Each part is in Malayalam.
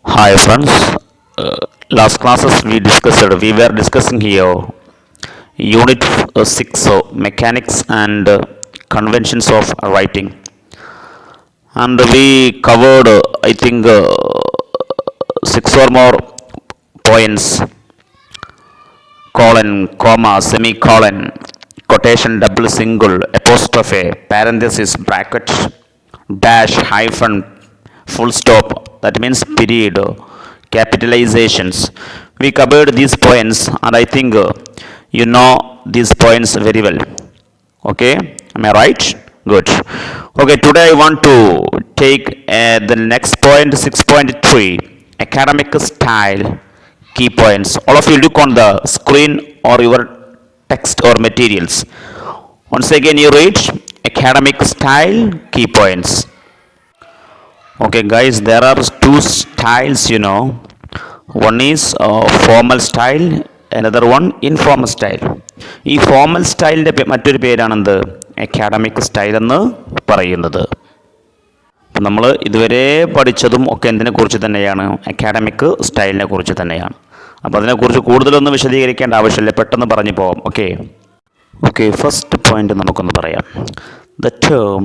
Hi friends, last classes we were discussing here unit 6 mechanics and conventions of writing, and we covered I think 6 or more points: colon, comma, semicolon, quotation, double single, apostrophe, parenthesis, bracket, dash, hyphen, full stop, that means period, capitalizations. We covered these points, and I think you know these points very well. Okay, am I right? Good. Okay, today I want to take the next point, 6.3, academic style, key points. All of you look on the screen or your text or materials. Once again, you read academic style, key points. Okay, guys, there are two styles, you know. One is formal style, another one informal style. ഈ ഫോമൽ സ്റ്റൈലിൻ്റെ മറ്റൊരു പേരാണെന്ത്, അക്കാഡമിക് സ്റ്റൈൽ എന്ന് പറയുന്നത്. അപ്പം നമ്മൾ ഇതുവരെ പഠിച്ചതും ഒക്കെ എന്തിനെക്കുറിച്ച് തന്നെയാണ്, അക്കാഡമിക് സ്റ്റൈലിനെ കുറിച്ച് തന്നെയാണ്. അപ്പോൾ അതിനെക്കുറിച്ച് കൂടുതലൊന്നും വിശദീകരിക്കേണ്ട ആവശ്യമില്ല, പെട്ടെന്ന് പറഞ്ഞു പോവാം. ഓക്കെ, ഫസ്റ്റ് പോയിന്റ് നമുക്കൊന്ന് പറയാം. The term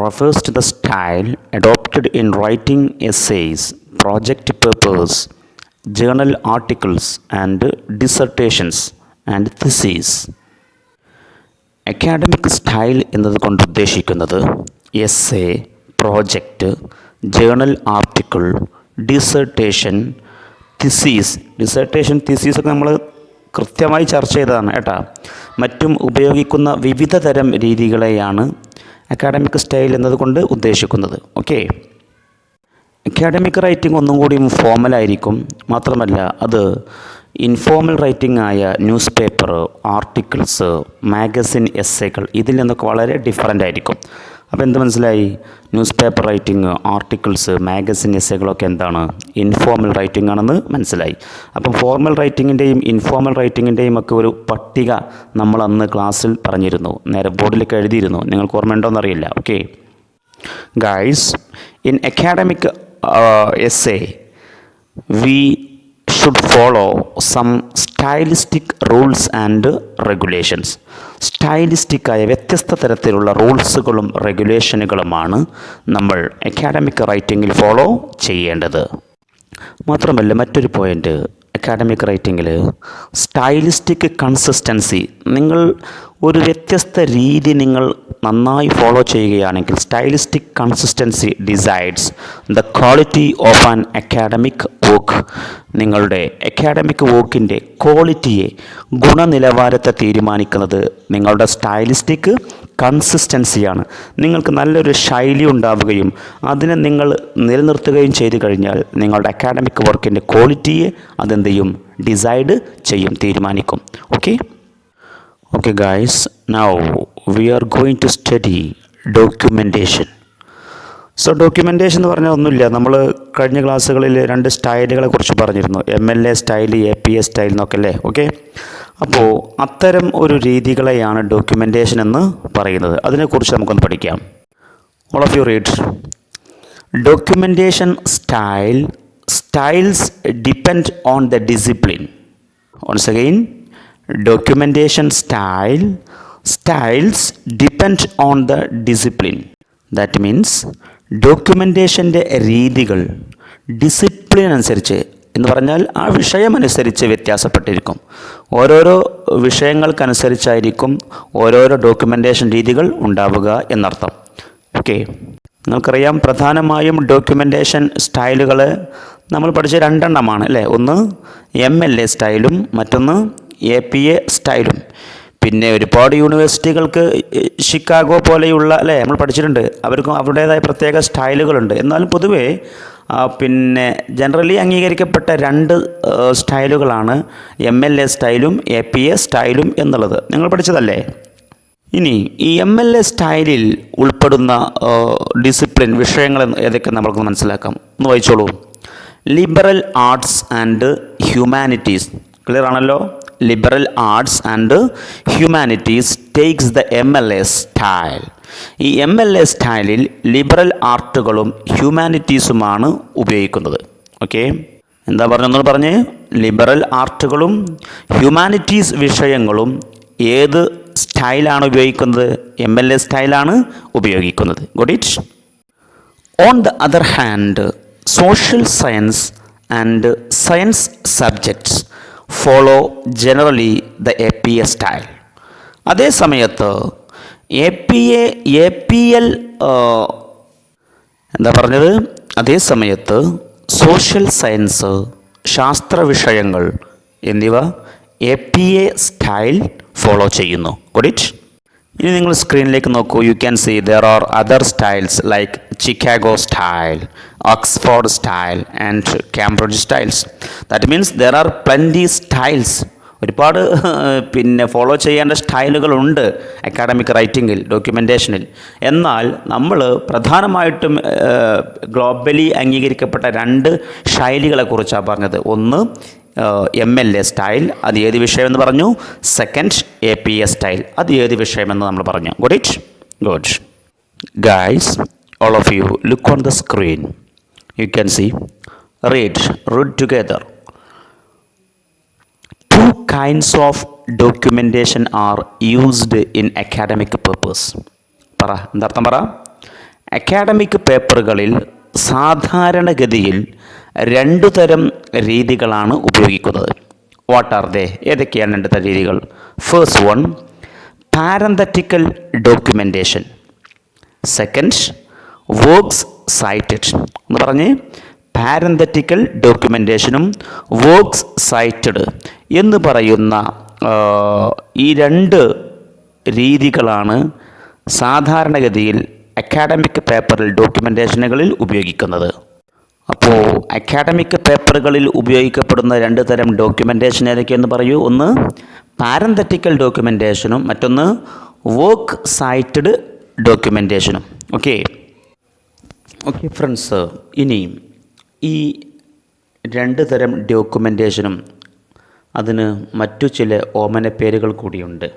refers to the style adopted in writing essays, project papers, journal articles, and dissertations and theses. Academic style എന്നതുകൊണ്ട് ഉദ്ദേശിക്കുന്നത് essay, project, journal article, dissertation, theses ഒക്കെ നമ്മൾ കൃത്യമായി ചർച്ച ചെയ്തതാണ് കേട്ടോ. മറ്റും ഉപയോഗിക്കുന്ന വിവിധ തരം രീതികളെയാണ് അക്കാഡമിക് സ്റ്റൈൽ എന്നതുകൊണ്ട് ഉദ്ദേശിക്കുന്നത്. ഓക്കെ, അക്കാഡമിക് റൈറ്റിംഗ് ഒന്നും കൂടിയും ഫോമലായിരിക്കും. മാത്രമല്ല അത് ഇൻഫോർമൽ റൈറ്റിംഗ് ആയ ന്യൂസ് പേപ്പർ, ആർട്ടിക്കിൾസ്, മാഗസിൻ, എസ്സേകൾ ഇതിൽ നിന്നൊക്കെ വളരെ ഡിഫറൻ്റ് ആയിരിക്കും. അപ്പോൾ എന്ത് മനസ്സിലായി? Newspaper writing, articles, magazine, എസ്സേകളൊക്കെ എന്താണ്? ഇൻഫോർമൽ റൈറ്റിംഗ് ആണെന്ന് മനസ്സിലായി. അപ്പം ഫോർമൽ റൈറ്റിങ്ങിൻ്റെയും ഇൻഫോർമൽ റൈറ്റിങ്ങിൻ്റെയും ഒക്കെ ഒരു പട്ടിക നമ്മൾ അന്ന് ക്ലാസ്സിൽ പറഞ്ഞിരുന്നു, നേരെ ബോർഡിലൊക്കെ എഴുതിയിരുന്നു. നിങ്ങൾക്ക് ഓർമ്മയുണ്ടോയെന്നറിയില്ല. Okay guys, in academic essay we should follow some stylistic rules and regulations. Stylistic ആയ വ്യത്യസ്ത തരത്തിലുള്ള റൂൾസുകളും റെഗുലേഷനുകളുമാണ് നമ്മൾ അക്കാഡമിക് റൈറ്റിങ്ങിൽ ഫോളോ ചെയ്യേണ്ടത്. മാത്രമല്ല മറ്റൊരു പോയിൻ്റ്, അക്കാഡമിക് റൈറ്റിങ്ങിൽ സ്റ്റൈലിസ്റ്റിക് കൺസിസ്റ്റൻസി, നിങ്ങൾ ഒരു വ്യത്യസ്ത രീതി നിങ്ങൾ നന്നായി ഫോളോ ചെയ്യുകയാണെങ്കിൽ stylistic consistency decides the quality of an academic work. നിങ്ങളുടെ അക്കാഡമിക് വർക്കിൻ്റെ ക്വാളിറ്റിയെ, ഗുണനിലവാരത്തെ തീരുമാനിക്കുന്നത് നിങ്ങളുടെ സ്റ്റൈലിസ്റ്റിക് കൺസിസ്റ്റൻസിയാണ്. നിങ്ങൾക്ക് നല്ലൊരു ശൈലി ഉണ്ടാവുകയും അതിനെ നിങ്ങൾ നിലനിർത്തുകയും ചെയ്തു കഴിഞ്ഞാൽ നിങ്ങളുടെ അക്കാഡമിക് വർക്കിൻ്റെ ക്വാളിറ്റിയെ അതെന്ത് ചെയ്യും? ഡിസൈഡ് ചെയ്യും, തീരുമാനിക്കും. Okay guys, now we are going to study documentation. So documentation എന്ന് പറഞ്ഞാൽ ഒന്നുമില്ല, നമ്മൾ കഴിഞ്ഞ ക്ലാസ്സുകളിൽ രണ്ട് സ്റ്റൈലുകളെ കുറിച്ച് പറഞ്ഞിരുന്നു, MLA സ്റ്റൈൽ, APA സ്റ്റൈൽ എന്നൊക്കെ അല്ലേ. ഓക്കെ, അപ്പോൾ അത്തരം ഒരു രീതികളെയാണ് ഡോക്യുമെൻറ്റേഷൻ എന്ന് പറയുന്നത്. അതിനെക്കുറിച്ച് നമുക്കൊന്ന് പഠിക്കാം. All of you read. Documentation styles depend on the discipline. Once again, documentation styles depend on the discipline. That means ഡോക്യുമെൻറ്റേഷൻ്റെ രീതികൾ ഡിസിപ്ലിൻ അനുസരിച്ച് എന്ന് പറഞ്ഞാൽ ആ വിഷയമനുസരിച്ച് വ്യത്യാസപ്പെട്ടിരിക്കും. ഓരോരോ വിഷയങ്ങൾക്കനുസരിച്ചായിരിക്കും ഓരോരോ ഡോക്യുമെൻറ്റേഷൻ രീതികൾ ഉണ്ടാവുക എന്നർത്ഥം. ഓക്കെ, നിങ്ങൾക്കറിയാം പ്രധാനമായും ഡോക്യുമെൻറ്റേഷൻ സ്റ്റൈലുകൾ നമ്മൾ പഠിച്ച രണ്ടെണ്ണമാണ് അല്ലേ. ഒന്ന് MLA സ്റ്റൈലും മറ്റൊന്ന് APA സ്റ്റൈലും. പിന്നെ ഒരുപാട് യൂണിവേഴ്സിറ്റികൾക്ക് ഷിക്കാഗോ പോലെയുള്ള അല്ലേ നമ്മൾ പഠിച്ചിട്ടുണ്ട്, അവർക്കും അവരുടേതായ പ്രത്യേക സ്റ്റൈലുകളുണ്ട്. എന്നാലും പൊതുവേ പിന്നെ ജനറലി അംഗീകരിക്കപ്പെട്ട രണ്ട് സ്റ്റൈലുകളാണ് MLA സ്റ്റൈലും APA സ്റ്റൈലും എന്നുള്ളത് നിങ്ങൾ പഠിച്ചതല്ലേ. ഇനി ഈ MLA സ്റ്റൈലിൽ ഉൾപ്പെടുന്ന ഡിസിപ്ലിൻ വിഷയങ്ങൾ ഏതൊക്കെ നമ്മൾക്ക് മനസ്സിലാക്കാം. ഒന്ന് വായിച്ചോളൂ. Liberal arts and humanities. Clear ആണല്ലോ. Liberal arts and humanities takes the MLA style. ഈ MLA സ്റ്റൈലിൽ ലിബറൽ ആർട്ടുകളും ഹ്യൂമാനിറ്റീസുമാണ് ഉപയോഗിക്കുന്നത്. ഓക്കെ, എന്താ പറഞ്ഞൊന്നു പറഞ്ഞ്, ലിബറൽ ആർട്ടുകളും ഹ്യൂമാനിറ്റീസ് വിഷയങ്ങളും ഏത് സ്റ്റൈലാണ് ഉപയോഗിക്കുന്നത്? MLA സ്റ്റൈലാണ് ഉപയോഗിക്കുന്നത്. Got it? On the other hand, social science and science subjects follow generally the APA style. അതേ സമയത്ത് APL എന്താ പറഞ്ഞത്? അതേ സമയത്ത് സോഷ്യൽ സയൻസ്, ശാസ്ത്ര വിഷയങ്ങൾ എന്നിവ APA സ്റ്റൈൽ ഫോളോ ചെയ്യുന്നു. Got it? ഇനി നിങ്ങൾ സ്ക്രീനിലേക്ക് നോക്കൂ. You can see there are other styles like Chicago style, Oxford style and Cambridge styles. That means there are plenty styles. ഒരുപാട് ഫോളോ ചെയ്യേണ്ട സ്റ്റൈലുകളുണ്ട് അക്കാഡമിക് റൈറ്റിങ്ങിൽ, ഡോക്യുമെൻറ്റേഷനിൽ. എന്നാൽ നമ്മൾ പ്രധാനമായിട്ടും ഗ്ലോബലി അംഗീകരിക്കപ്പെട്ട 2 ശൈലികളെക്കുറിച്ചാണ് പറഞ്ഞത്. ഒന്ന് MLA സ്റ്റൈൽ, അത് ഏത് വിഷയമെന്ന് പറഞ്ഞു. സെക്കൻഡ് APA സ്റ്റൈൽ, അത് ഏത് വിഷയമെന്ന് നമ്മൾ പറഞ്ഞു. Got it? Good. Guys, all of you look on the screen. You can see, read together. 2 kinds of documentation are used in academic purpose. പറ, എന്താർത്ഥം പറ? അക്കാഡമിക് പേപ്പറുകളിൽ സാധാരണഗതിയിൽ 2 തരം രീതികളാണ് ഉപയോഗിക്കുന്നത്. What are they? ഏതൊക്കെയാണ് 2 തരം രീതികൾ? First one, parenthetical documentation. Second, works cited. എന്ന് പറഞ്ഞ്, പാരന്തറ്റിക്കൽ ഡോക്യുമെൻറ്റേഷനും വർക്ക്സ് സൈറ്റഡ് എന്ന് പറയുന്ന ഈ 2 രീതികളാണ് സാധാരണഗതിയിൽ അക്കാഡമിക് പേപ്പറിൽ ഡോക്യുമെൻറ്റേഷനുകളിൽ ഉപയോഗിക്കുന്നത്. അപ്പോൾ അക്കാഡമിക് പേപ്പറുകളിൽ ഉപയോഗിക്കപ്പെടുന്ന 2 തരം ഡോക്യുമെൻറ്റേഷൻ ഏതൊക്കെയെന്ന് പറയൂ. ഒന്ന് പാരന്തറ്റിക്കൽ ഡോക്യുമെൻറ്റേഷനും മറ്റൊന്ന് വർക്ക് സൈറ്റഡ് ഡോക്യുമെൻറ്റേഷനും. ഓക്കെ ഫ്രണ്ട്സ്, ഇനി ഈ 2 തരം ഡോക്യുമെൻറ്റേഷനും അതിന് മറ്റു ചില ഓമന പേരുകൾ കൂടിയുണ്ട്.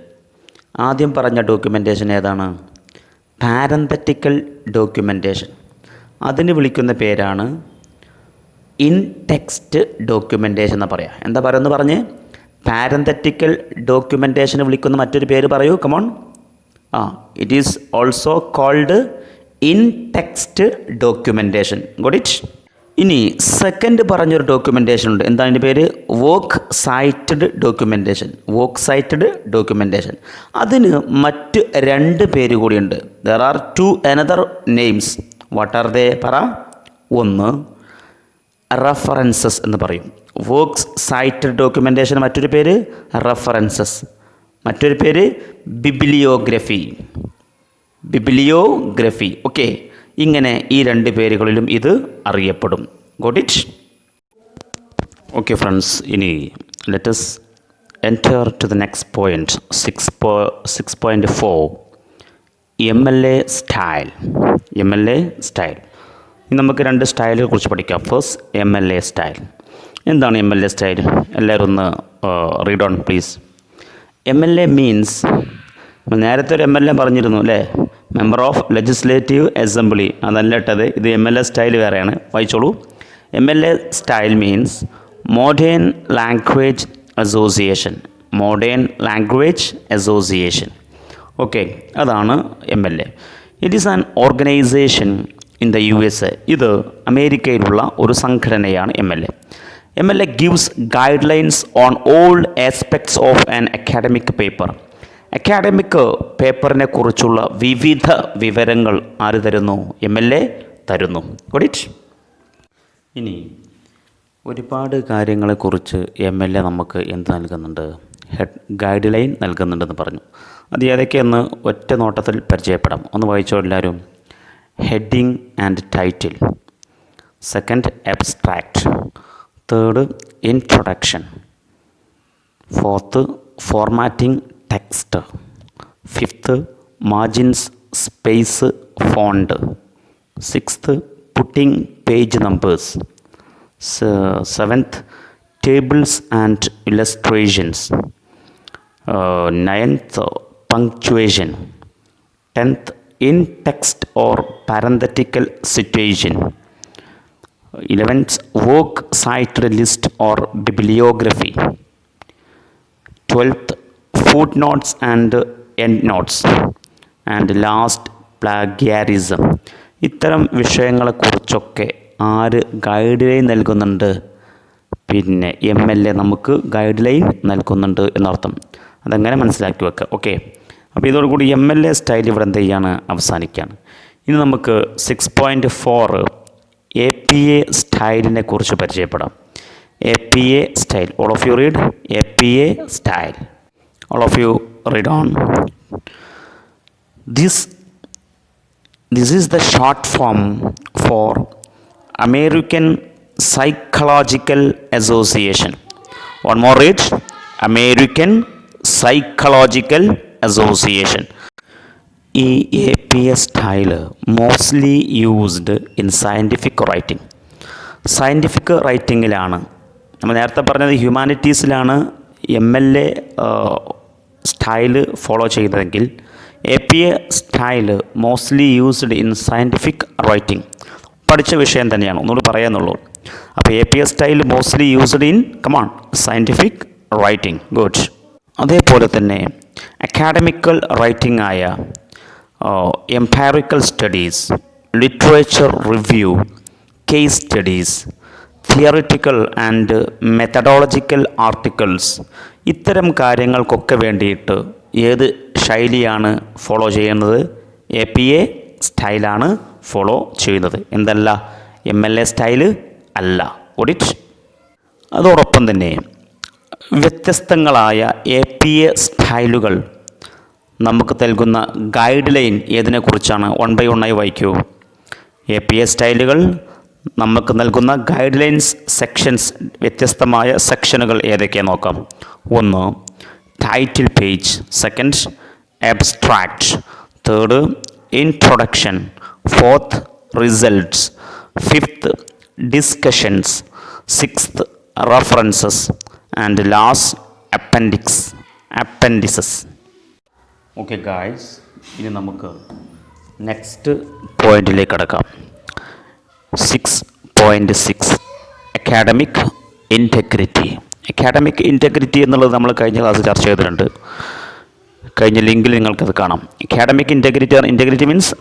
ആദ്യം പറഞ്ഞ ഡോക്യുമെൻറ്റേഷൻ ഏതാണ്? പാരന്തറ്റിക്കൽ ഡോക്യുമെൻറ്റേഷൻ. അതിന് വിളിക്കുന്ന പേരാണ് ഇൻ ടെക്സ്റ്റ് ഡോക്യുമെൻറ്റേഷൻ എന്ന് പറയാം. എന്താ പറയുന്നത് പറഞ്ഞ്? പാരന്തറ്റിക്കൽ ഡോക്യുമെൻറ്റേഷന് വിളിക്കുന്ന മറ്റൊരു പേര് പറയൂ. Come on. It is also called in text documentation. Got it? ഇനി സെക്കൻഡ് പറഞ്ഞൊരു ഡോക്യുമെൻറ്റേഷൻ ഉണ്ട്. എന്താണ് അതിൻ്റെ പേര്? Work cited documentation. Work cited documentation. അതിന് മറ്റ് 2 പേര് കൂടിയുണ്ട്. There are 2 another names. What are they? പറ. ഒന്ന് റഫറൻസസ് എന്ന് പറയും. വർക്ക്സ് സൈറ്റഡ് ഡോക്യുമെൻറ്റേഷൻ മറ്റൊരു പേര് റഫറൻസസ്, മറ്റൊരു പേര് ബിബ്ലിയോഗ്രഫി. ഓക്കെ, ഇങ്ങനെ ഈ 2 പേരുകളിലും ഇത് അറിയപ്പെടും. Got it? ഓക്കെ ഫ്രണ്ട്സ്, ഇനി let us enter to the next point, 6.4 MLA style. MLA style. ഇനി നമുക്ക് 2 സ്റ്റൈലുകളെ കുറിച്ച് പഠിക്കാം. First MLA style. എന്താണ് MLA സ്റ്റൈൽ? എല്ലാവരും ഒന്ന് read on please. MLA means, നേരത്തെ ഒരു MLA പറഞ്ഞിരുന്നു അല്ലേ? Member of legislative assembly. അതല്ല ഇട്ടത്, ഇത് MLA സ്റ്റൈൽ വേറെയാണ്. വായിച്ചോളൂ. MLA style means modern language association. Okay, അതാണ് MLA. It is an organisation in the USA. ഇത് അമേരിക്കയിലുള്ള ഒരു സംഘടനയാണ് MLA. MLA gives guidelines on all aspects of an academic paper. Academic പേപ്പറിനെ കുറിച്ചുള്ള വിവിധ വിവരങ്ങൾ ആര് തരുന്നു? MLA തരുന്നു. Got it? ഇനി ഒരുപാട് കാര്യങ്ങളെക്കുറിച്ച് MLA നമുക്ക് എന്ത് നൽകുന്നുണ്ട്? ഗൈഡ് ലൈൻ നൽകുന്നുണ്ടെന്ന് പറഞ്ഞു. അത് ഏതൊക്കെയെന്ന് ഒറ്റ നോട്ടത്തിൽ പരിചയപ്പെടാം. ഒന്ന് വായിച്ചോ എല്ലാവരും. Heading and title. Second, abstract. Third, introduction. Fourth, formatting text. Fifth, margins, space, font. Sixth, putting page numbers. Seventh, tables and illustrations. Ninth, punctuation. 10th, in text or parenthetical situation. 11th, work cited list or bibliography. 12th, footnotes and endnotes. And last, plagiarism. ഇത്തരം വിഷയങ്ങളെക്കുറിച്ചൊക്കെ ആര് ഗൈഡ് ലൈൻ നൽകുന്നുണ്ട്? പിന്നെ MLA നമുക്ക് ഗൈഡ് ലൈൻ നൽകുന്നുണ്ട് എന്നർത്ഥം. അതങ്ങനെ മനസ്സിലാക്കി വെക്കുക. ഓക്കെ, അപ്പോൾ ഇതോടുകൂടി MLA സ്റ്റൈൽ ഇവിടെ എന്ത് ചെയ്യാണ്? അവസാനിക്കുകയാണ്. ഇനി നമുക്ക് 6.4 APA സ്റ്റൈലിനെ കുറിച്ച് പരിചയപ്പെടാം. APA style. All of you read APA style. All of you read on. This is the short form for American Psychological Association. One more read. American Psychological Association. ഈ APA style mostly used in scientific writing. Scientific റൈറ്റിങ്ങിലാണ്. നമ്മൾ നേരത്തെ പറഞ്ഞത് ഹ്യൂമാനിറ്റീസിലാണ് MLA സ്റ്റൈല് ഫോളോ ചെയ്തതെങ്കിൽ APA style mostly used in scientific writing. പഠിച്ച വിഷയം തന്നെയാണ്, ഒന്നുകൂടി പറയാന്നുള്ളൂ. അപ്പോൾ APA style mostly used in scientific writing. Good. അതേപോലെ തന്നെ അക്കാഡമിക്കൽ റൈറ്റിംഗ് ആയ empirical studies, literature review, case studies, theoretical and methodological articles, ഇത്തരം കാര്യങ്ങൾക്കൊക്കെ വേണ്ടിയിട്ട് ഏത് ശൈലിയാണ് ഫോളോ ചെയ്യുന്നത്? APA സ്റ്റൈലാണ് ഫോളോ ചെയ്യുന്നത്. എന്തല്ല? MLA സ്റ്റൈല് അല്ല. ഓഡിറ്റ്. അതോടൊപ്പം തന്നെ വ്യത്യസ്തങ്ങളായ APA സ്റ്റൈലുകൾ നമുക്ക് നൽകുന്ന ഗൈഡ് ലൈൻ ഏതിനെക്കുറിച്ചാണ്? 1 by 1 ആയി വായിക്കൂ. APA സ്റ്റൈലുകൾ നമുക്ക് നൽകുന്ന ഗൈഡ് ലൈൻസ് സെക്ഷൻസ്, വ്യത്യസ്തമായ സെക്ഷനുകൾ ഏതൊക്കെയാണ് നോക്കാം. 1, title page. 2, abstract. 3, introduction. 4, results. 5, discussions. 6, references. And last, appendices. Okay guys, ഇനി നമുക്ക് നെക്സ്റ്റ് പോയിന്റിലേക്ക് കടക്കാം. 6.6 അക്കാഡമിക് ഇൻറ്റഗ്രിറ്റി. അക്കാഡമിക് ഇൻറ്റഗ്രിറ്റി എന്നുള്ളത് നമ്മൾ കഴിഞ്ഞ ക്ലാസ്സിൽ ചർച്ച ചെയ്തിട്ടുണ്ട്. കഴിഞ്ഞ ലിങ്കിൽ നിങ്ങൾക്കത് കാണാം. അക്കാഡമിക് ഇൻറ്റഗ്രിറ്റി മീൻസ്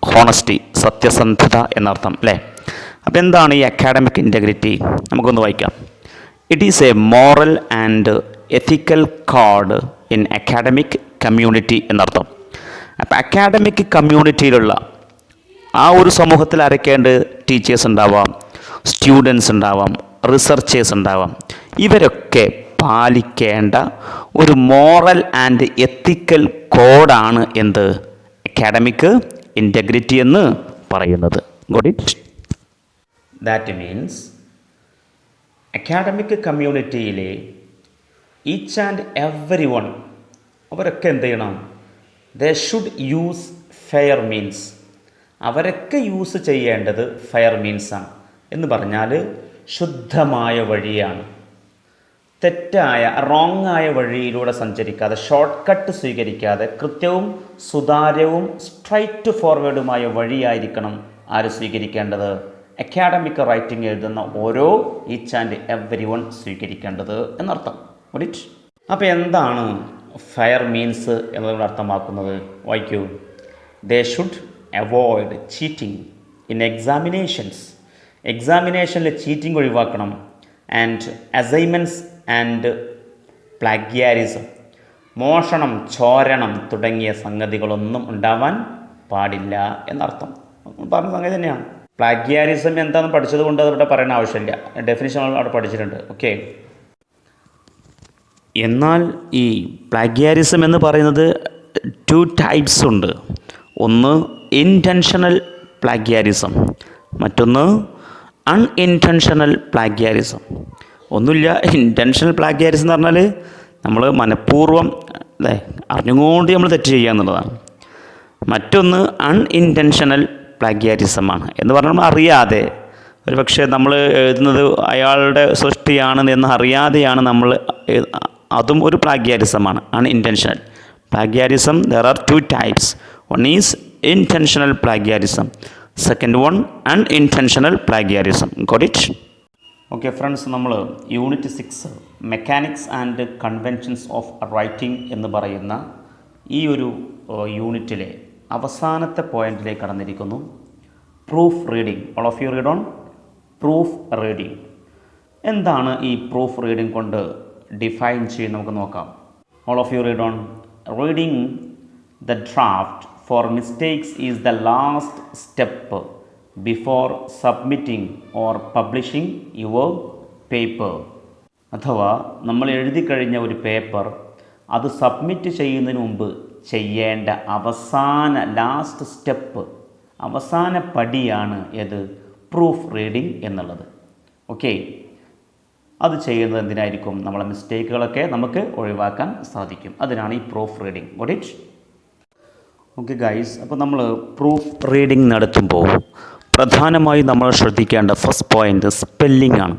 ഹോണസ്റ്റി, സത്യസന്ധത എന്നർത്ഥം അല്ലേ? അപ്പോൾ എന്താണ് ഈ അക്കാഡമിക് ഇൻറ്റഗ്രിറ്റി? നമുക്കൊന്ന് വായിക്കാം. It is A moral and ethical code in academic community എന്നർത്ഥം. അപ്പോൾ അക്കാഡമിക് കമ്മ്യൂണിറ്റിയിലുള്ള ആ ഒരു സമൂഹത്തിൽ ആരൊക്കെയുണ്ട്? ടീച്ചേഴ്സ് ഉണ്ടാവാം, സ്റ്റുഡൻസ് ഉണ്ടാവാം, റിസർച്ചേഴ്സ് ഉണ്ടാവാം. ഇവരൊക്കെ പാലിക്കേണ്ട ഒരു മോറൽ ആൻഡ് എത്തിക്കൽ കോഡാണ് എന്ത്? അക്കാഡമിക് ഇൻറ്റഗ്രിറ്റി എന്ന് പറയുന്നത്. Got it? That means academic കമ്മ്യൂണിറ്റിയിലെ ഈച്ച് ആൻഡ് എവരി വൺ അവരൊക്കെ എന്ത് ചെയ്യണം? They should use fair means. അവരൊക്കെ യൂസ് ചെയ്യേണ്ടത് ഫെയർ മീൻസാണ്. എന്ന് പറഞ്ഞാൽ ശുദ്ധമായ വഴിയാണ്. തെറ്റായ റോങ്ങായ വഴിയിലൂടെ സഞ്ചരിക്കാതെ, ഷോർട്ട് കട്ട് സ്വീകരിക്കാതെ, കൃത്യവും സുതാര്യവും സ്ട്രൈറ്റ് ഫോർവേഡുമായ വഴിയായിരിക്കണം ആര് സ്വീകരിക്കേണ്ടത്? അക്കാഡമിക് റൈറ്റിംഗ് എഴുതുന്ന ഓരോ ഈച്ച് ആൻഡ് എവരി വൺ സ്വീകരിക്കേണ്ടത് എന്നർത്ഥം. റൈറ്റ്? അപ്പോൾ എന്താണ് ഫെയർ മീൻസ് എന്നതുകൊണ്ട് അർത്ഥമാക്കുന്നത്? വായിക്കൂ. They should avoid cheating in examinations. എക്സാമിനേഷനിൽ ചീറ്റിംഗ് ഒഴിവാക്കണം. And assignments and plagiarism. മോഷണം, ചോരണം തുടങ്ങിയ സംഗതികളൊന്നും ഉണ്ടാവാൻ പാടില്ല എന്നർത്ഥം. പറഞ്ഞ സംഗതി തന്നെയാണ്. പ്ലാഗ്യാരിസം എന്താണെന്ന് പഠിച്ചത് കൊണ്ട് അതിവിടെ പറയേണ്ട ആവശ്യമില്ല. ഡെഫിനിഷൻ അവിടെ പഠിച്ചിട്ടുണ്ട്. ഓക്കെ. എന്നാൽ ഈ പ്ലാഗ്യാരിസം എന്ന് പറയുന്നത് 2 ടൈപ്സ് ഉണ്ട്. ഒന്ന് ഇൻറ്റൻഷണൽ പ്ലാഗ്യാരിസം, മറ്റൊന്ന് അൺഇൻറ്റൻഷണൽ പ്ലാഗ്യാരിസം. ഒന്നുമില്ല, ഇൻറ്റൻഷണൽ പ്ലാഗ്യാരിസം എന്ന് പറഞ്ഞാൽ നമ്മൾ മനഃപൂർവ്വം അല്ലേ അറിഞ്ഞുകൊണ്ട് നമ്മൾ തെറ്റ് ചെയ്യുക എന്നുള്ളതാണ്. മറ്റൊന്ന് അൺഇൻറ്റൻഷണൽ പ്ലാഗ്യാരിസമാണ് എന്ന് പറഞ്ഞാൽ നമ്മൾ അറിയാതെ, ഒരു പക്ഷേ നമ്മൾ എഴുതുന്നത് അയാളുടെ സൃഷ്ടിയാണ് എന്ന് അറിയാതെയാണ് നമ്മൾ, അതും ഒരു പ്ലാഗ്യാരിസമാണ്, unintentional plagiarism. There are 2 types. One is intentional plagiarism, second one unintentional plagiarism. Got it? Okay friends, നമ്മൾ unit 6 mechanics and conventions of writing എന്ന് പറയുന്ന ഈ ഒരു യൂണിറ്റിലെ അവസാനത്തെ പോയിന്റിലേക്ക് കടന്നിരിക്കുന്നു. Proof reading. All of you read on proof reading. എന്താണ് ഈ പ്രൂഫ് റീഡിംഗ് കൊണ്ട് ഡിഫൈൻ ചെയ്യുന്നത് നമുക്ക് നോക്കാം. All of you read on reading the draft for mistakes is the last step before submitting or publishing your paper. അഥവാ നമ്മൾ എഴുതി കഴിഞ്ഞ ഒരു പേപ്പർ അത് സബ്മിറ്റ് ചെയ്യുന്നതിന് മുമ്പ് ചെയ്യേണ്ട ലാസ്റ്റ് സ്റ്റെപ്പ്, അവസാന പടിയാണ് ഏത്? പ്രൂഫ് റീഡിംഗ് എന്നുള്ളത്. ഓക്കെ, അത് ചെയ്യുന്നത് എന്തിനായിരിക്കും? നമ്മളെ മിസ്റ്റേക്കുകളൊക്കെ നമുക്ക് ഒഴിവാക്കാൻ സാധിക്കും. അതിനാണ് ഈ proof reading. Got it? Okay guys, അപ്പോൾ നമ്മൾ പ്രൂഫ് റീഡിംഗ് നടത്തുമ്പോൾ പ്രധാനമായും നമ്മൾ ശ്രദ്ധിക്കേണ്ട ഫസ്റ്റ് പോയിൻ്റ് സ്പെല്ലിംഗ് ആണ്.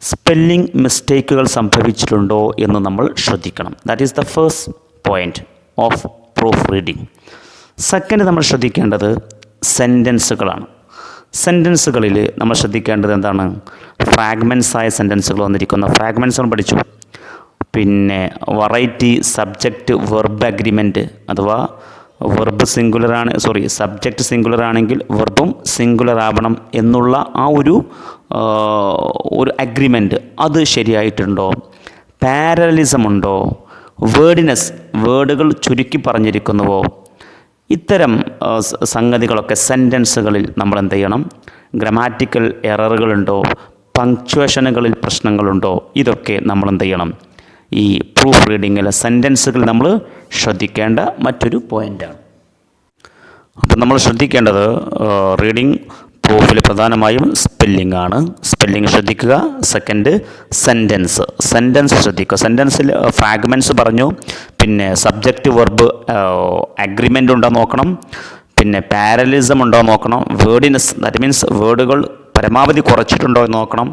സ്പെല്ലിംഗ് മിസ്റ്റേക്കുകൾ സംഭവിച്ചിട്ടുണ്ടോ എന്ന് നമ്മൾ ശ്രദ്ധിക്കണം. That is the first point of proof reading. Second നമ്മൾ ശ്രദ്ധിക്കേണ്ടത് സെൻറ്റൻസുകളാണ്. സെൻറ്റൻസുകളിൽ നമ്മൾ ശ്രദ്ധിക്കേണ്ടത് എന്താണ്? ഫ്രാഗ്മെൻസ് ആയ സെൻറ്റൻസുകൾ വന്നിരിക്കുന്ന ഫ്രാഗ്മെൻസുകൾ പഠിച്ചു. പിന്നെ വെറൈറ്റി, സബ്ജക്റ്റ്, വെർബ് അഗ്രിമെൻറ്റ്, അഥവാ വെർബ് സിംഗുലറാണ്, സബ്ജക്റ്റ് സിംഗുലർ ആണെങ്കിൽ വെർബും സിംഗുലർ ആവണം എന്നുള്ള ആ ഒരു അഗ്രിമെൻറ്റ് അത് ശരിയായിട്ടുണ്ടോ? പാരലിസം ഉണ്ടോ? വേർഡിനെസ്, വേർഡുകൾ ചുരുക്കി പറഞ്ഞിരിക്കുന്നുവോ? ഇത്തരം സംഗതികളൊക്കെ സെൻറ്റൻസുകളിൽ നമ്മൾ എന്ത് ചെയ്യണം? ഗ്രാമാറ്റിക്കൽ എററുകളുണ്ടോ? പങ്ക്ച്വേഷനുകളിൽ പ്രശ്നങ്ങളുണ്ടോ? ഇതൊക്കെ നമ്മൾ എന്ത് ചെയ്യണം? ഈ പ്രൂഫ് റീഡിങ്ങിലെ സെൻറ്റൻസുകൾ നമ്മൾ ശ്രദ്ധിക്കേണ്ട മറ്റൊരു പോയിൻ്റാണ്. അപ്പം നമ്മൾ ശ്രദ്ധിക്കേണ്ടത് റീഡിംഗ് പ്രൂഫിൽ പ്രധാനമായും സ്പെല്ലിംഗ് ആണ്. സ്പെല്ലിംഗ് ശ്രദ്ധിക്കുക. സെക്കൻഡ് സെൻറ്റൻസ് ശ്രദ്ധിക്കുക. സെൻറ്റൻസിൽ ഫ്രാഗ്മെൻറ്റ്സ് പറഞ്ഞു. പിന്നെ സബ്ജക്റ്റ് വെർബ് അഗ്രിമെൻ്റ് ഉണ്ടോ നോക്കണം. പിന്നെ പാരലിസം ഉണ്ടോ നോക്കണം. വേർഡിനെസ്, ദാറ്റ് മീൻസ് വേർഡുകൾ പരമാവധി കുറച്ചിട്ടുണ്ടോ എന്ന് നോക്കണം.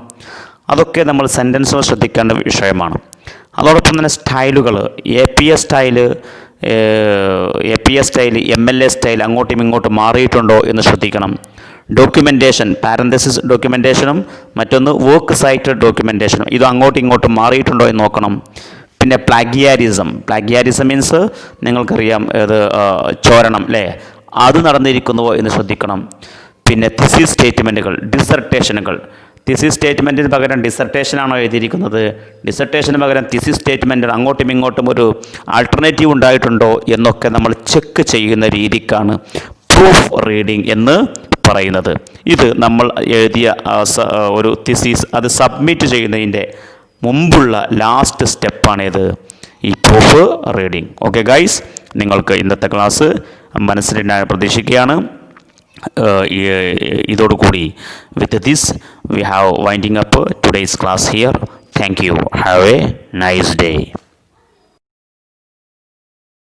അതൊക്കെ നമ്മൾ സെൻറ്റൻസുകൾ ശ്രദ്ധിക്കേണ്ട വിഷയമാണ്. അതോടൊപ്പം തന്നെ സ്റ്റൈലുകൾ, APA സ്റ്റൈല്, MLA സ്റ്റൈൽ അങ്ങോട്ടും ഇങ്ങോട്ടും മാറിയിട്ടുണ്ടോ എന്ന് ശ്രദ്ധിക്കണം. ഡോക്യുമെൻറ്റേഷൻ, പാരന്തസിസ് ഡോക്യുമെൻറ്റേഷനും മറ്റൊന്ന് വർക്ക് സൈറ്റഡ് ഡോക്യുമെൻറ്റേഷനും, ഇത് അങ്ങോട്ടും ഇങ്ങോട്ടും മാറിയിട്ടുണ്ടോ എന്ന് നോക്കണം. പിന്നെ പ്ലാഗിയാരിസം മീൻസ് നിങ്ങൾക്കറിയാം, ഇത് ചോരണം അല്ലേ, അത് നടന്നിരിക്കുന്നുവോ എന്ന് ശ്രദ്ധിക്കണം. പിന്നെ തിസിസ് സ്റ്റേറ്റ്മെൻറ്റുകൾ, തിസിസ് സ്റ്റേറ്റ്മെൻറ്റിന് പകരം ഡിസർട്ടേഷനാണോ എഴുതിയിരിക്കുന്നത്? ഡിസർട്ടേഷന് പകരം തിസിസ് സ്റ്റേറ്റ്മെൻറ്റ്, അങ്ങോട്ടും ഇങ്ങോട്ടും ഒരു ആൾട്ടർനേറ്റീവ് ഉണ്ടായിട്ടുണ്ടോ എന്നൊക്കെ നമ്മൾ ചെക്ക് ചെയ്യുന്ന രീതിക്കാണ് പ്രൂഫ് റീഡിംഗ് എന്ന് പറയുന്നത്. ഇത് നമ്മൾ എഴുതിയ ഒരു തിസിസ് അത് സബ്മിറ്റ് ചെയ്യുന്നതിൻ്റെ മുമ്പുള്ള ലാസ്റ്റ് സ്റ്റെപ്പാണേത്? ഈ പ്രൂഫ് റീഡിംഗ്. ഓക്കെ ഗൈസ്, നിങ്ങൾക്ക് ഇന്നത്തെ ക്ലാസ് മനസ്സിലുണ്ടാകാൻ പ്രതീക്ഷിക്കുകയാണ്. ഇതോടുകൂടി with this we have winding up today's class here. Thank you. Have a nice day.